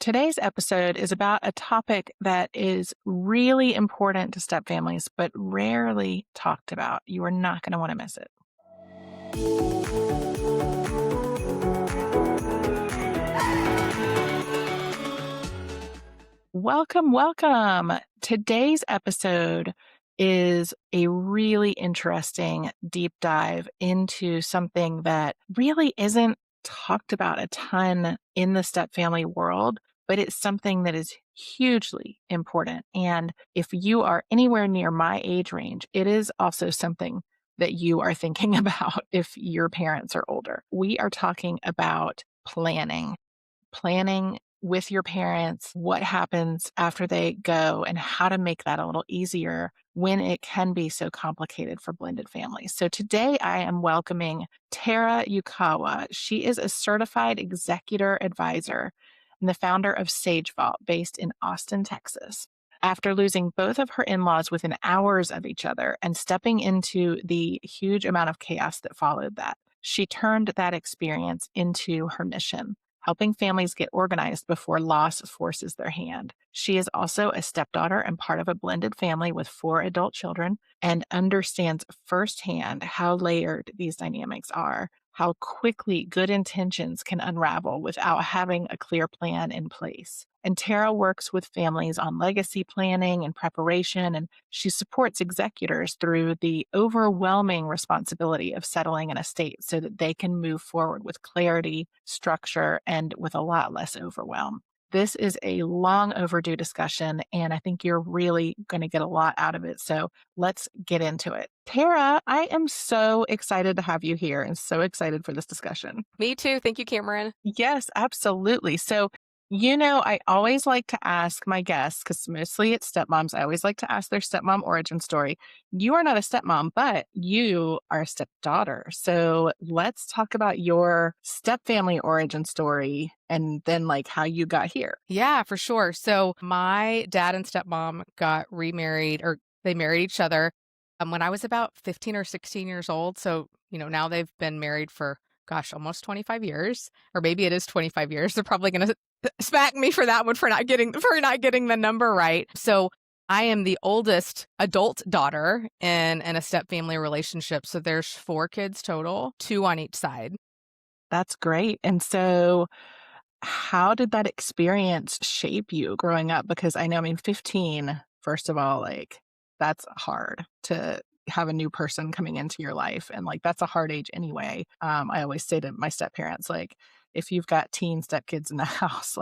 Today's episode is about a topic that is really important to step families, but rarely talked about. You are not going to want to miss it. Welcome, welcome. Today's episode is a really interesting deep dive into something that really isn't talked about a ton in the step family world, but it's something that is hugely important. And if you are anywhere near my age range, it is also something that you are thinking about if your parents are older. We are talking about planning with your parents, what happens after they go, and how to make that a little easier when it can be so complicated for blended families. So today I am welcoming Tara Yukawa. She is a certified executor advisor and the founder of Sage Vault based in Austin, Texas. After losing both of her in laws within hours of each other and stepping into the huge amount of chaos that followed that, she turned that experience into her mission, helping families get organized before loss forces their hand. She is also a stepdaughter and part of a blended family with 4 adult children and understands firsthand how layered these dynamics are, how quickly good intentions can unravel without having a clear plan in place. And Tara works with families on legacy planning and preparation, and she supports executors through the overwhelming responsibility of settling an estate so that they can move forward with clarity, structure, and with a lot less overwhelm. This is a long overdue discussion, and I think you're really going to get a lot out of it. So let's get into it. Tara, I am so excited to have you here and so excited for this discussion. Me too. Thank you, Cameron. Yes, absolutely. So, I always like to ask my guests, because mostly it's stepmoms, I always like to ask their stepmom origin story. You are not a stepmom, but you are a stepdaughter. So let's talk about your stepfamily origin story and then how you got here. Yeah, for sure. So my dad and stepmom got remarried, or they married each other when I was about 15 or 16 years old. So, now they've been married for, almost 25 years, or maybe it is 25 years. They're probably going to smack me for that one for not getting the number right. So I am the oldest adult daughter in a stepfamily relationship. So there's 4 kids total, 2 on each side. That's great. And so how did that experience shape you growing up? Because I know, 15, first of all, that's hard to have a new person coming into your life. And that's a hard age anyway. I always say to my step parents, if you've got teen stepkids in the house,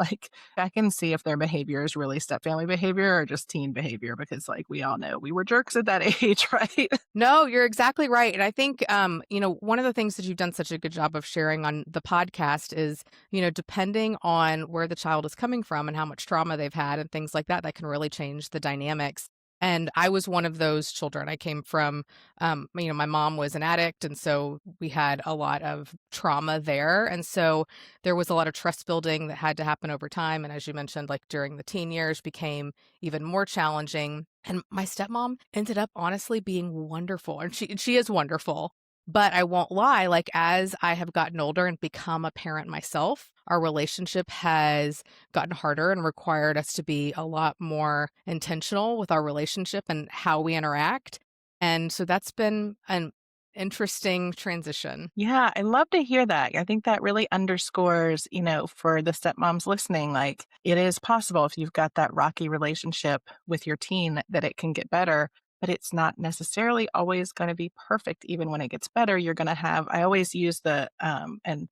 check and see if their behavior is really step family behavior or just teen behavior, because we all know we were jerks at that age, right? No, you're exactly right. And I think, one of the things that you've done such a good job of sharing on the podcast is, depending on where the child is coming from and how much trauma they've had and things like that, that can really change the dynamics. And I was one of those children. I came from, my mom was an addict. And so we had a lot of trauma there. And so there was a lot of trust building that had to happen over time. And as you mentioned, during the teen years became even more challenging. And my stepmom ended up honestly being wonderful. And she is wonderful. But I won't lie, as I have gotten older and become a parent myself, our relationship has gotten harder and required us to be a lot more intentional with our relationship and how we interact. And so that's been an interesting transition. Yeah, I love to hear that. I think that really underscores, for the stepmoms listening, it is possible if you've got that rocky relationship with your teen that it can get better, but it's not necessarily always going to be perfect. Even when it gets better, you're going to have, I always use and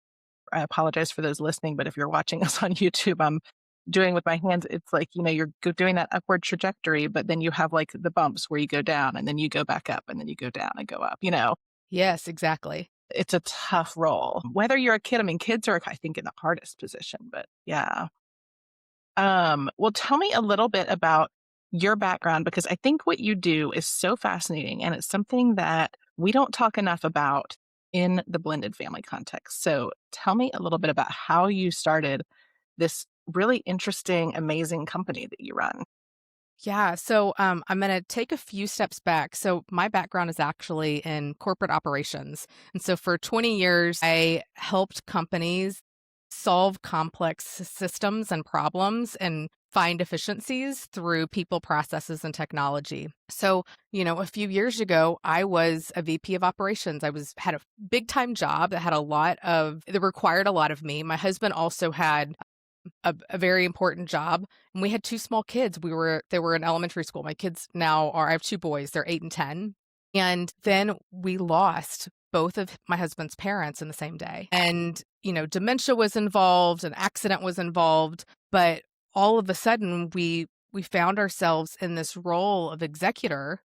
I apologize for those listening, but if you're watching us on YouTube, I'm doing with my hands, it's you're doing that upward trajectory, but then you have the bumps where you go down and then you go back up and then you go down and go up, Yes, exactly. It's a tough role. Whether you're a kid, kids are, I think, in the hardest position, but yeah. Well, tell me a little bit about your background, because I think what you do is so fascinating and it's something that we don't talk enough about in the blended family context. So tell me a little bit about how you started this really interesting, amazing company that you run. Yeah. So I'm going to take a few steps back. So my background is actually in corporate operations. And so for 20 years, I helped companies solve complex systems and problems and find efficiencies through people, processes, and technology. So, a few years ago, I was a VP of operations. Had a big time job that required a lot of me. My husband also had a very important job, and we had two small kids. They were in elementary school. My kids now are I have two boys, they're 8 and 10. And then we lost both of my husband's parents in the same day. And, dementia was involved, an accident was involved, but all of a sudden we found ourselves in this role of executor,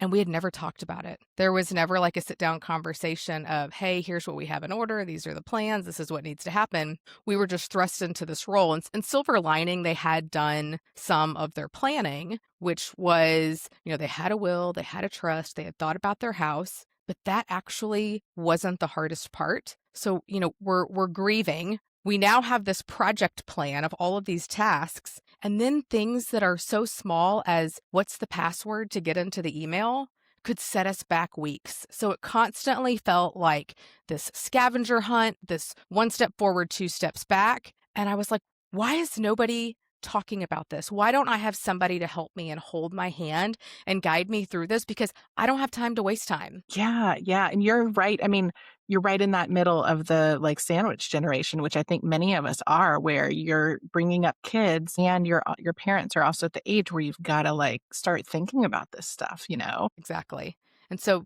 and we had never talked about it. There was never like a sit down conversation of, hey, here's what we have in order. These are the plans. This is what needs to happen. We were just thrust into this role. And silver lining, they had done some of their planning, which was, they had a will, they had a trust, they had thought about their house, but that actually wasn't the hardest part. So, we're grieving. We now have this project plan of all of these tasks. And then things that are so small as what's the password to get into the email could set us back weeks. So it constantly felt like this scavenger hunt, this one step forward, two steps back. And I was like, why is nobody talking about this? Why don't I have somebody to help me and hold my hand and guide me through this? Because I don't have time to waste time. Yeah, yeah, and you're right. I mean, you're right in that middle of the, like, sandwich generation, which I think many of us are, where you're bringing up kids and your parents are also at the age where you've gotta, like, start thinking about this stuff, you know? Exactly. And so,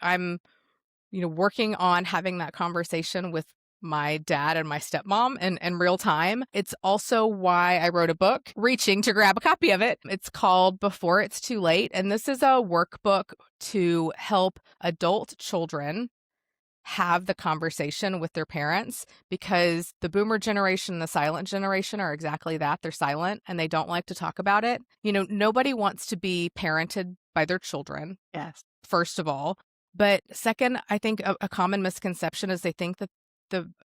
I'm working on having that conversation with my dad and my stepmom in real time. It's also why I wrote a book, reaching to grab a copy of it. It's called Before It's Too Late. And this is a workbook to help adult children have the conversation with their parents, because the boomer generation and the silent generation are exactly that. They're silent and they don't like to talk about it. Nobody wants to be parented by their children, Yes. first of all. But second, I think a common misconception is they think that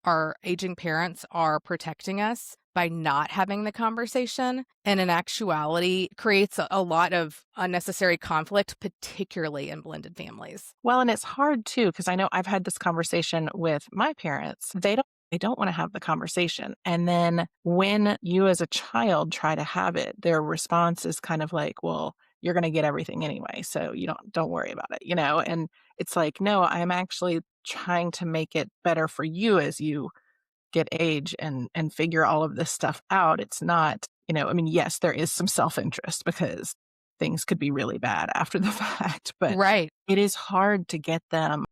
our aging parents are protecting us by not having the conversation. And in actuality, creates a lot of unnecessary conflict, particularly in blended families. Well, and it's hard too, because I know I've had this conversation with my parents. They don't wanna have the conversation, and then when you as a child try to have it, their response is kind of like, "Well, you're gonna get everything anyway, so you don't worry about it," you know? And it's like, "No, I'm actually trying to make it better for you as you get age and figure all of this stuff out." It's not, I mean, yes, there is some self-interest because things could be really bad after the fact, but Right. it is hard to get them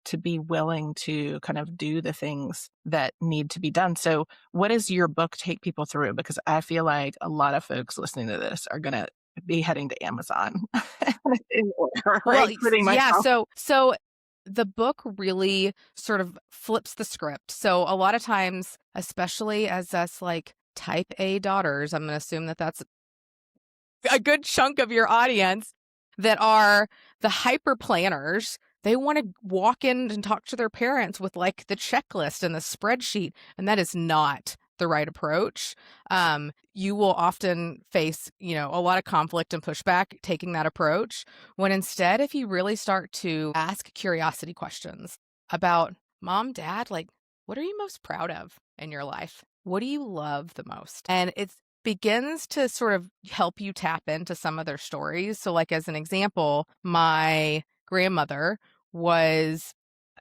to be willing to kind of do the things that need to be done. So, what does your book take people through? Because I feel like a lot of folks listening to this are gonna be heading to Amazon in order, Well, right? Including yeah. myself. So the book really sort of flips the script. So a lot of times, especially as us like type A daughters, I'm going to assume that that's a good chunk of your audience that are the hyper planners. They want to walk in and talk to their parents with like the checklist and the spreadsheet, and that is not the right approach. You will often face, a lot of conflict and pushback taking that approach. When instead, if you really start to ask curiosity questions about mom, dad, like, what are you most proud of in your life? What do you love the most? And it begins to sort of help you tap into some of their stories. So, like, as an example, my grandmother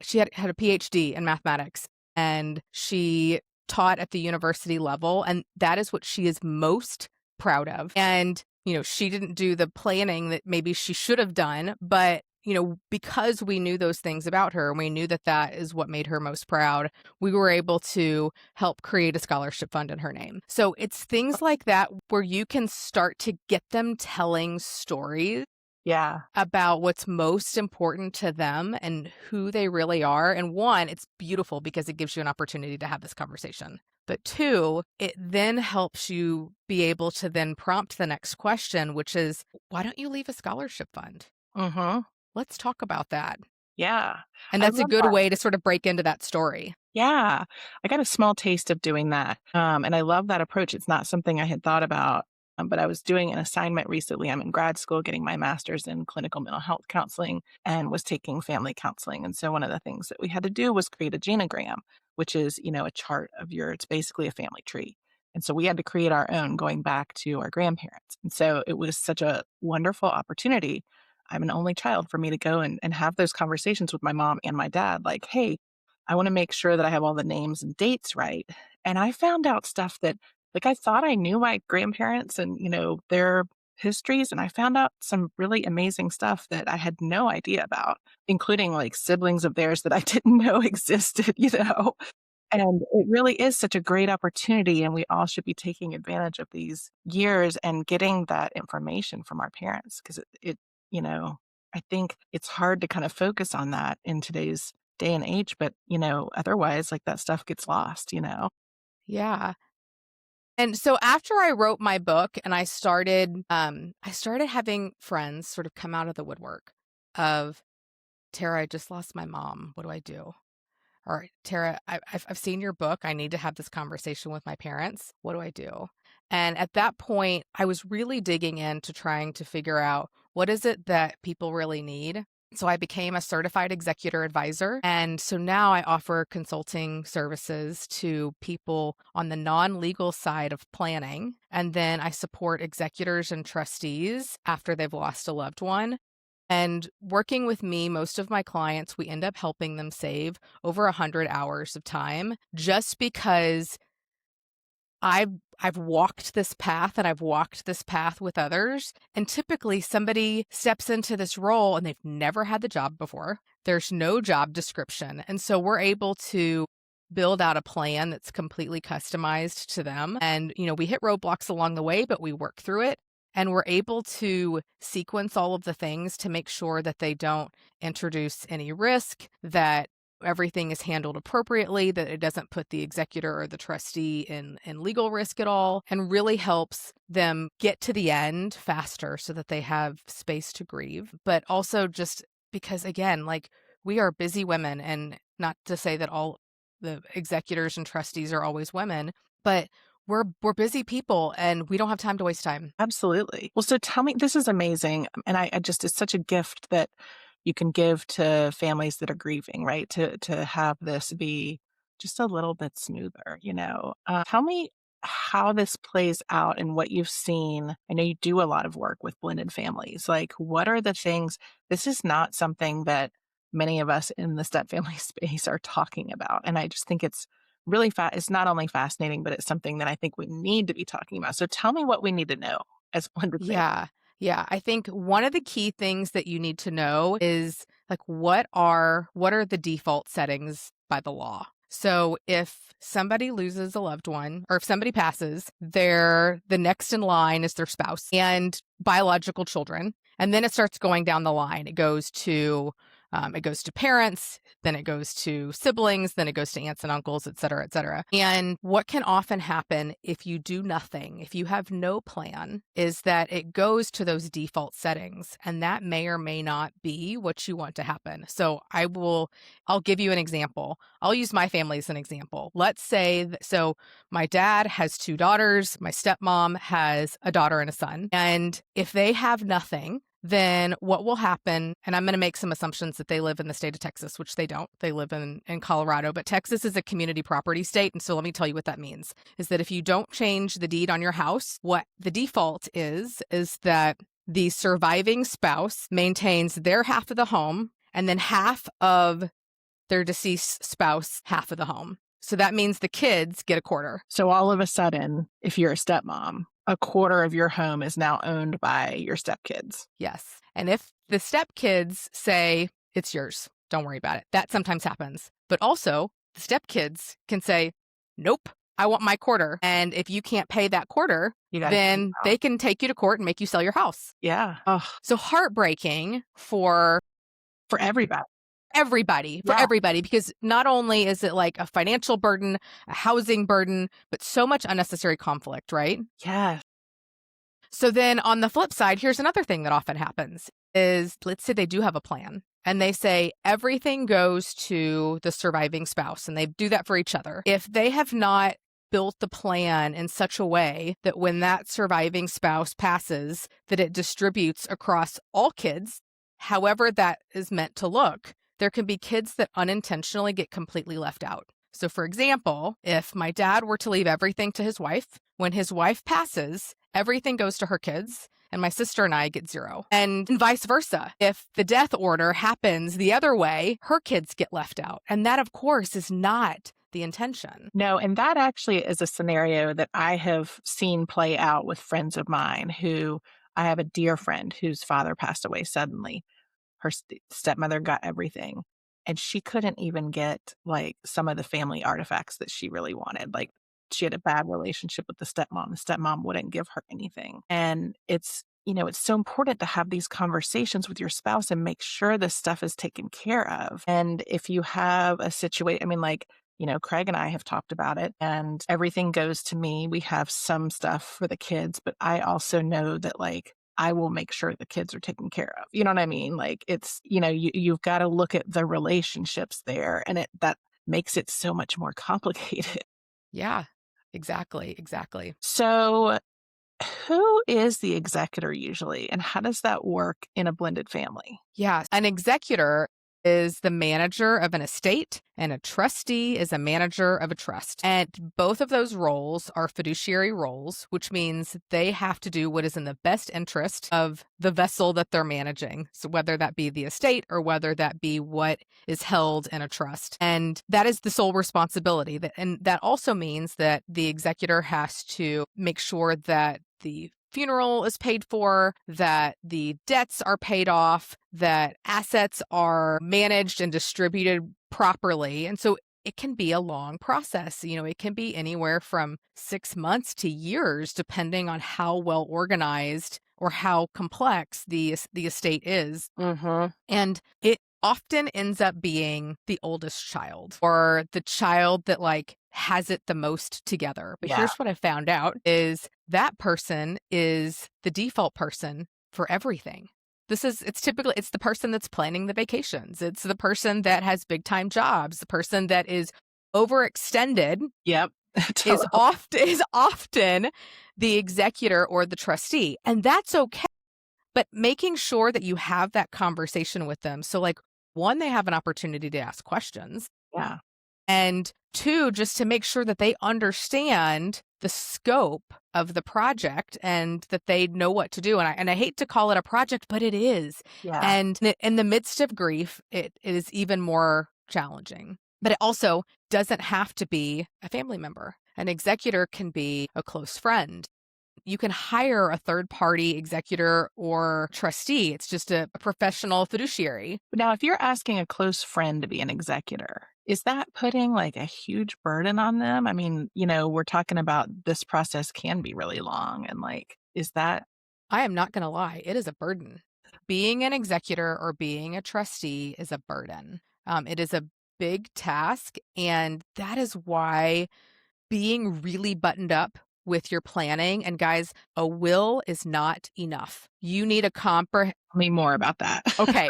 she had a PhD in mathematics, and she taught at the university level, and that is what she is most proud of. And, she didn't do the planning that maybe she should have done, but because we knew those things about her and we knew that that is what made her most proud, we were able to help create a scholarship fund in her name. So it's things like that where you can start to get them telling stories Yeah. about what's most important to them and who they really are. And one, it's beautiful because it gives you an opportunity to have this conversation. But two, it then helps you be able to then prompt the next question, which is, why don't you leave a scholarship fund? Mhm. Let's talk about that. Yeah. And I that's a love good that. way to sort of break into that story. Yeah. I got a small taste of doing that, and I love that approach. It's not something I had thought about, But I was doing an assignment recently. I'm in grad school getting my master's in clinical mental health counseling and was taking family counseling. And so one of the things that we had to do was create a genogram, which is, a chart of it's basically a family tree. And so we had to create our own going back to our grandparents. And so it was such a wonderful opportunity. I'm an only child for me to go and have those conversations with my mom and my dad, like, hey, I want to make sure that I have all the names and dates right. And I found out stuff that, like, I thought I knew my grandparents and, their histories. And I found out some really amazing stuff that I had no idea about, including like siblings of theirs that I didn't know existed. And it really is such a great opportunity, and we all should be taking advantage of these years and getting that information from our parents because you know, I think it's hard to kind of focus on that in today's day and age, but, otherwise, like, that stuff gets lost. Yeah. And so after I wrote my book and I started having friends sort of come out of the woodwork of, Tara, I just lost my mom. What do I do? Or Tara, I've seen your book. I need to have this conversation with my parents. What do I do? And at that point, I was really digging into trying to figure out what is it that people really need. So I became a certified executor advisor. And so now I offer consulting services to people on the non-legal side of planning. And then I support executors and trustees after they've lost a loved one. And working with me, most of my clients, we end up helping them save over 100 hours of time just because I've walked this path and I've walked this path with others. And typically somebody steps into this role and they've never had the job before. There's no job description. And so we're able to build out a plan that's completely customized to them. And, we hit roadblocks along the way, but we work through it. And we're able to sequence all of the things to make sure that they don't introduce any risk, that everything is handled appropriately, that it doesn't put the executor or the trustee in legal risk at all, and really helps them get to the end faster so that they have space to grieve. But also just because, again, like, we are busy women, and not to say that all the executors and trustees are always women, but we're busy people and we don't have time to waste time. Absolutely. Well, so tell me, this is amazing. And I just, it's such a gift that you can give to families that are grieving, right? To have this be just a little bit smoother. Tell me how this plays out and what you've seen. I know you do a lot of work with blended families. Like, what are the things? This is not something that many of us in the step family space are talking about. And I just think it's really it's not only fascinating, but it's something that I think we need to be talking about. So tell me what we need to know as blended families. Yeah. Yeah. I think one of the key things that you need to know is, like, what are the default settings by the law? So if somebody loses a loved one or if somebody passes, the next in line is their spouse and biological children. And then it starts going down the line. It goes to parents, then it goes to siblings, then it goes to aunts and uncles, et cetera, et cetera. And what can often happen if you do nothing, if you have no plan, is that it goes to those default settings, and that may or may not be what you want to happen. So I'll give you an example. I'll use my family as an example. Let's say, so my dad has two daughters, my stepmom has a daughter and a son. And if they have nothing, then what will happen, and I'm going to make some assumptions that they live in the state of Texas, which they don't. They live in Colorado, but Texas is a community property state. And so let me tell you what that means, is that if you don't change the deed on your house, what the default is that the surviving spouse maintains their half of the home and then half of their deceased spouse, half of the home. So that means the kids get a quarter. So all of a sudden, if you're a stepmom, a quarter of your home is now owned by your stepkids. Yes. And if the stepkids say, it's yours, don't worry about it, that sometimes happens. But also, the stepkids can say, nope, I want my quarter. And if you can't pay that quarter, then they can take you to court and make you sell your house. Yeah. So heartbreaking for everybody. Everybody, because not only is it like a financial burden, a housing burden, but so much unnecessary conflict, right? Yeah. So then on the flip side, here's another thing that often happens is, let's say they do have a plan and they say everything goes to the surviving spouse, and they do that for each other. If they have not built the plan in such a way that when that surviving spouse passes, that it distributes across all kids, however that is meant to look. There can be kids that unintentionally get completely left out. So, for example, if my dad were to leave everything to his wife, when his wife passes, everything goes to her kids, and my sister and I get zero. And vice versa. If the death order happens the other way, her kids get left out. And that, of course, is not the intention. No, and that actually is a scenario that I have seen play out with friends of mine who I have a dear friend whose father passed away suddenly. Her stepmother got everything, and she couldn't even get, like, some of the family artifacts that she really wanted. Like, she had a bad relationship with the stepmom. The stepmom wouldn't give her anything, and it's so important to have these conversations with your spouse and make sure this stuff is taken care of. And if you have a situation, I mean, like, Craig and I have talked about it, and everything goes to me. We have some stuff for the kids, but I also know that, like, I will make sure the kids are taken care of. You know what I mean? Like, it's, you've got to look at the relationships there, and that makes it so much more complicated. Yeah, exactly. Exactly. So, who is the executor usually, and how does that work in a blended family? Yeah. An executor is the manager of an estate, and a trustee is a manager of a trust. And both of those roles are fiduciary roles, which means they have to do what is in the best interest of the vessel that they're managing. So whether that be the estate or whether that be what is held in a trust. And that is the sole responsibility. And that also means that the executor has to make sure that the funeral is paid for, that the debts are paid off, that assets are managed and distributed properly. And so it can be a long process. It can be anywhere from 6 months to years, depending on how well organized or how complex the estate is. Mhm. And it often ends up being the oldest child or the child that has it the most together. But Yeah. here's what I found out is that person is the default person for everything. It's the person that's planning the vacations. It's the person that has big time jobs. The person that is overextended Yep. is Totally. often the executor or the trustee. And that's okay. But making sure that you have that conversation with them. So, one, they have an opportunity to ask questions. Yeah. And two, just to make sure that they understand the scope of the project and that they know what to do. And I hate to call it a project, but it is. Yeah. And in the midst of grief, it is even more challenging. But it also doesn't have to be a family member. An executor can be a close friend. You can hire a third-party executor or trustee. It's just a professional fiduciary. Now, if you're asking a close friend to be an executor, is that putting, like, a huge burden on them? I mean, we're talking about this process can be really long, and, like, is that I am not going to lie, it is a burden. Being an executor or being a trustee is a burden. It is a big task, and that is why being really buttoned up with your planning, and guys, a will is not enough. You need a tell me more about that? Okay.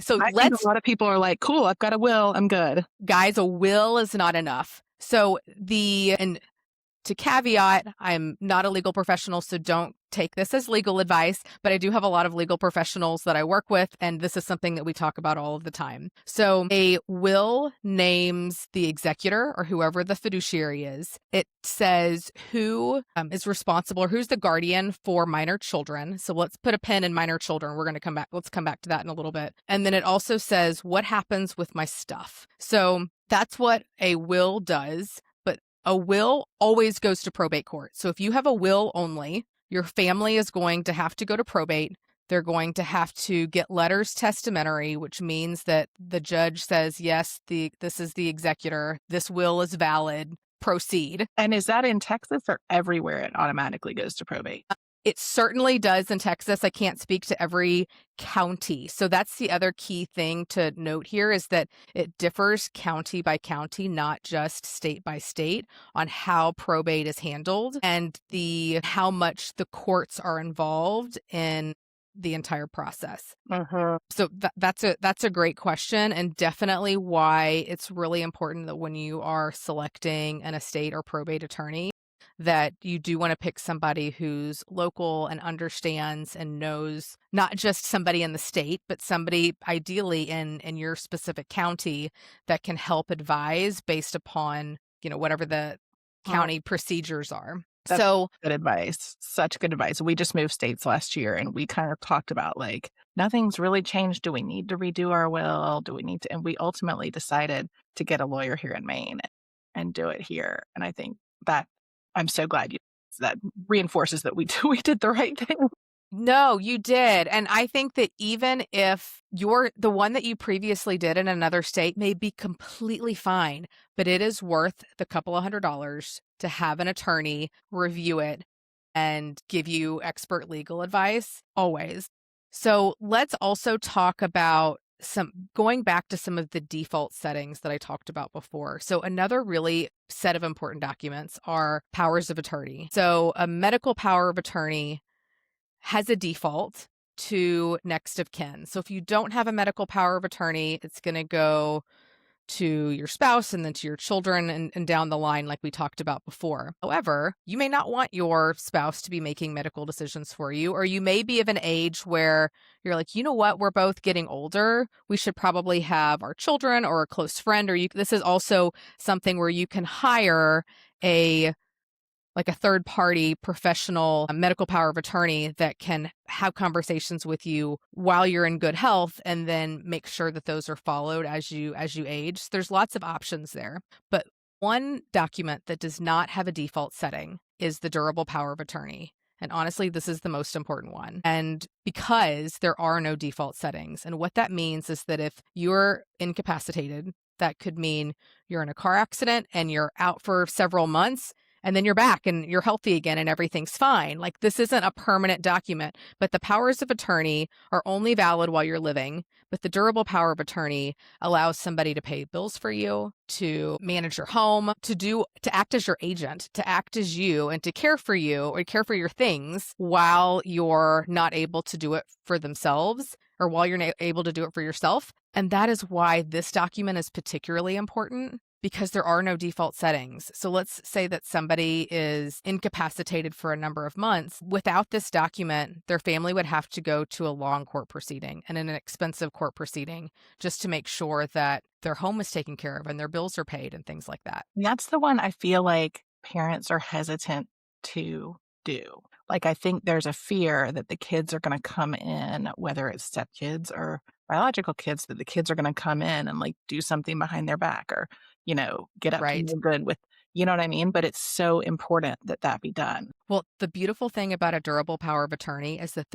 So I think a lot of people are like, "Cool, I've got a will, I'm good." guys, a will is not enough. So and to caveat, I'm not a legal professional, so don't take this as legal advice, but I do have a lot of legal professionals that I work with, and this is something that we talk about all of the time. So a will names the executor or whoever the fiduciary is. It says who is responsible or who's the guardian for minor children. So let's put a pin in minor children. Let's come back to that in a little bit. And then it also says what happens with my stuff. So that's what a will does. A will always goes to probate court. So if you have a will only, your family is going to have to go to probate. They're going to have to get letters testamentary, which means that the judge says, yes, this is the executor. This will is valid. Proceed. And is that in Texas or everywhere it automatically goes to probate? It certainly does in Texas. I can't speak to every county. So that's the other key thing to note here is that it differs county by county, not just state by state, on how probate is handled and how much the courts are involved in the entire process. Mhm. So that's a great question, and definitely why it's really important that when you are selecting an estate or probate attorney, that you do want to pick somebody who's local and understands and knows not just somebody in the state, but somebody ideally in your specific county that can help advise based upon, whatever the Mm, county procedures are. that's So good advice. Such good advice. We just moved states last year and we kind of talked about like, nothing's really changed. Do we need to redo our will? Do we need to? And we ultimately decided to get a lawyer here in Maine and do it here. And I think that I'm so glad that reinforces that we did the right thing. no, you did. And I think that even if the one that you previously did in another state may be completely fine, but it is worth the couple of $100 to have an attorney review it and give you expert legal advice always. So let's also talk about going back to some of the default settings that I talked about before. So another really set of important documents are powers of attorney. So a medical power of attorney has a default to next of kin. So if you don't have a medical power of attorney, it's going to go to your spouse and then to your children and down the line, like we talked about before. However, you may not want your spouse to be making medical decisions for you, or you may be of an age where you're like, you know what, we're both getting older. We should probably have our children or a close friend, or this is also something where you can hire a like a third party professional medical power of attorney that can have conversations with you while you're in good health and then make sure that those are followed as you age. There's lots of options there. But one document that does not have a default setting is the durable power of attorney. And honestly, this is the most important one. And because there are no default settings, and what that means is that if you're incapacitated, that could mean you're in a car accident and you're out for several months and then you're back and you're healthy again and everything's fine. Like, this isn't a permanent document, but the powers of attorney are only valid while you're living. But the durable power of attorney allows somebody to pay bills for you, to manage your home, to act as your agent, to act as you and to care for you or care for your things while you're not able to do it for themselves or while you're not able to do it for yourself. And that is why this document is particularly important, because there are no default settings. So let's say that somebody is incapacitated for a number of months. Without this document, their family would have to go to a long court proceeding and an expensive court proceeding just to make sure that their home is taken care of and their bills are paid and things like that. And that's the one I feel like parents are hesitant to do. Like, I think there's a fear that the kids are going to come in, whether it's stepkids or biological kids, that the kids are going to come in and like do something behind their back or, get up to Right. no good with, you know what I mean? But it's so important that that be done. Well, the beautiful thing about a durable power of attorney is that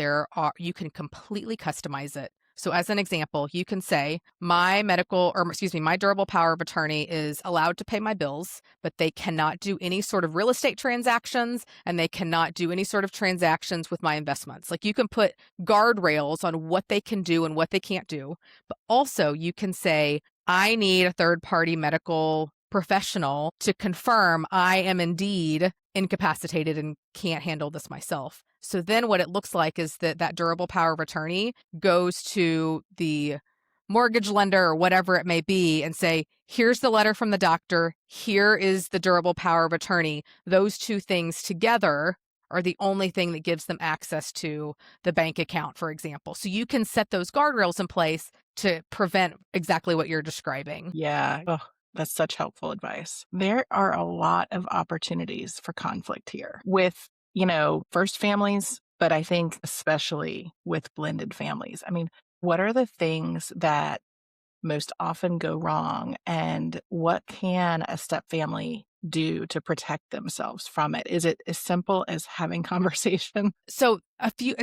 you can completely customize it. So as an example, you can say my durable power of attorney is allowed to pay my bills, but they cannot do any sort of real estate transactions and they cannot do any sort of transactions with my investments. Like, you can put guardrails on what they can do and what they can't do. But also you can say, I need a third party medical professional to confirm I am indeed incapacitated and can't handle this myself. So then what it looks like is that durable power of attorney goes to the mortgage lender or whatever it may be and say, here's the letter from the doctor, here is the durable power of attorney. Those two things together are the only thing that gives them access to the bank account, for example. So you can set those guardrails in place to prevent exactly what you're describing. Yeah. Oh, that's such helpful advice. There are a lot of opportunities for conflict here with, first families, but I think especially with blended families. I mean, what are the things that most often go wrong, and what can a step family do to protect themselves from it? Is it as simple as having conversation? So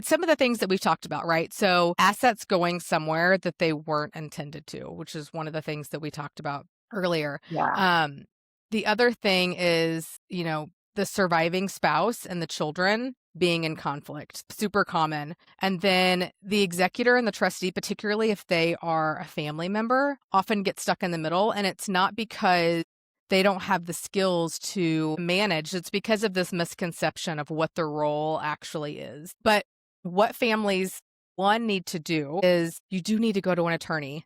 some of the things that we've talked about, right? So assets going somewhere that they weren't intended to, which is one of the things that we talked about earlier. Yeah. The other thing is, the surviving spouse and the children being in conflict, super common. And then the executor and the trustee, particularly if they are a family member, often get stuck in the middle. And it's not because they don't have the skills to manage. It's because of this misconception of what the role actually is. But what families one need to do is you do need to go to an attorney.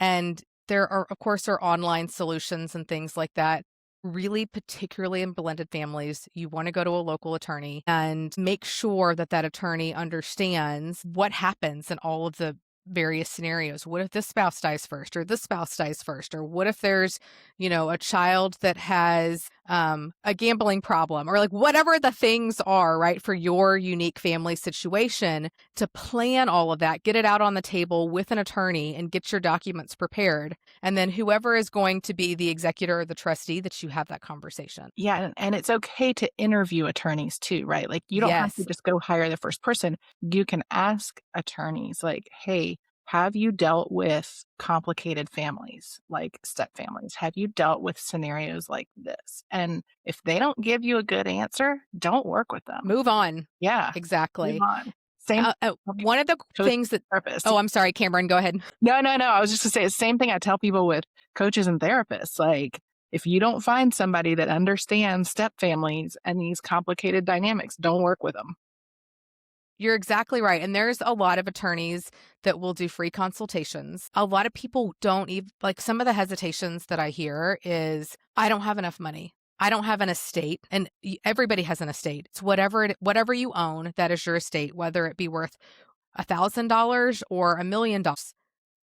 And there are, of course, are online solutions and things like that. Really, particularly in blended families, you want to go to a local attorney and make sure that that attorney understands what happens in all of the various scenarios. What if this spouse dies first, or this spouse dies first, or what if there's, a child that has a gambling problem, or like whatever the things are, right, for your unique family situation, to plan all of that, get it out on the table with an attorney and get your documents prepared. And then whoever is going to be the executor or the trustee, that you have that conversation. Yeah, and it's okay to interview attorneys too, right? Like, you don't have to Yes, just go hire the first person. You can ask attorneys like, "Hey, have you dealt with complicated families, like step families? Have you dealt with scenarios like this?" And if they don't give you a good answer, don't work with them. move on. Yeah, move Exactly. on. Same tell One people of the coach, things that therapist. Oh, I'm sorry, Cameron, go ahead. No, no, no, I was just gonna say the same thing I tell people with coaches and therapists, like, if you don't find somebody that understands step families and these complicated dynamics, don't work with them. You're exactly right, and there's a lot of attorneys that will do free consultations. A lot of people don't even like, some of the hesitations that I hear is, "I don't have enough money. I don't have an estate." And everybody has an estate. It's whatever you own, that is your estate, whether it be worth $1,000 or $1,000,000.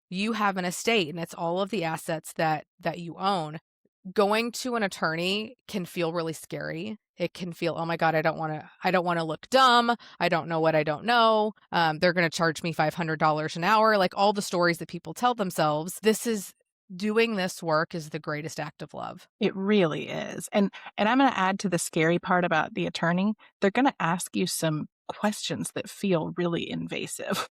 You have an estate, and it's all of the assets that you own. Going to an attorney can feel really scary. It can feel, "Oh my God, I don't wanna look dumb. I don't know what I don't know. They're gonna charge me $500 an hour." Like all the stories that people tell themselves. Doing this work is the greatest act of love. It really is, and I'm gonna add to the scary part about the attorney, they're gonna ask you some questions that feel really invasive.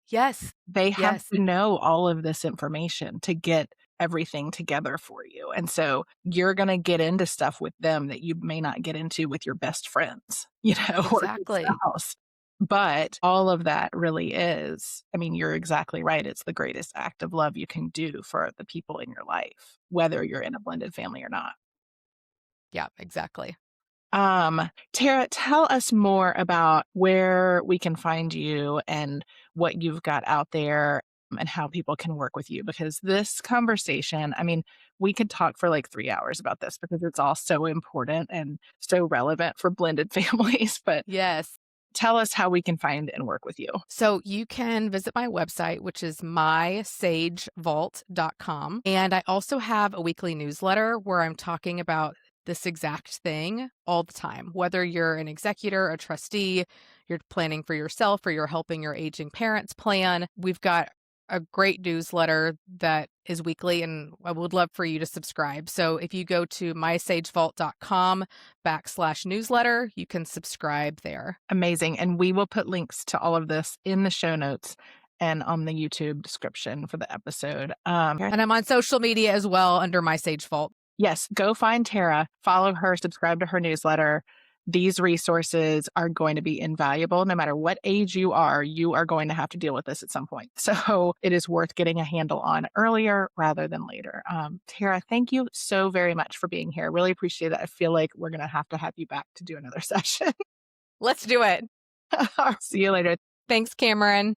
Yes. They have Yes. to know all of this information to get everything together for you, and so you're gonna get into stuff with them that you may not get into with your best friends, or your Exactly. spouse. But all of that really is, I mean, you're exactly right, it's the greatest act of love you can do for the people in your life, whether you're in a blended family or not. Yeah, exactly. Tara, tell us more about where we can find you and what you've got out there, and how people can work with you, because this conversation, I mean, we could talk for like 3 hours about this because it's all so important and so relevant for blended families. But Yes. tell us how we can find and work with you. So you can visit my website, which is mysagevault.com. And I also have a weekly newsletter where I'm talking about this exact thing all the time. Whether you're an executor, a trustee, you're planning for yourself, or you're helping your aging parents plan, we've got a great newsletter that is weekly, and I would love for you to subscribe. So if you go to mysagevault.com/newsletter, you can subscribe there. Amazing. And we will put links to all of this in the show notes and on the YouTube description for the episode. And I'm on social media as well under My Sage Vault. Yes, go find Tara, follow her, subscribe to her newsletter. These resources are going to be invaluable. No matter what age you are going to have to deal with this at some point. So it is worth getting a handle on earlier rather than later. Tara, thank you so very much for being here. Really appreciate it. I feel like we're going to have you back to do another session. Let's do it. See you later. Thanks, Cameron.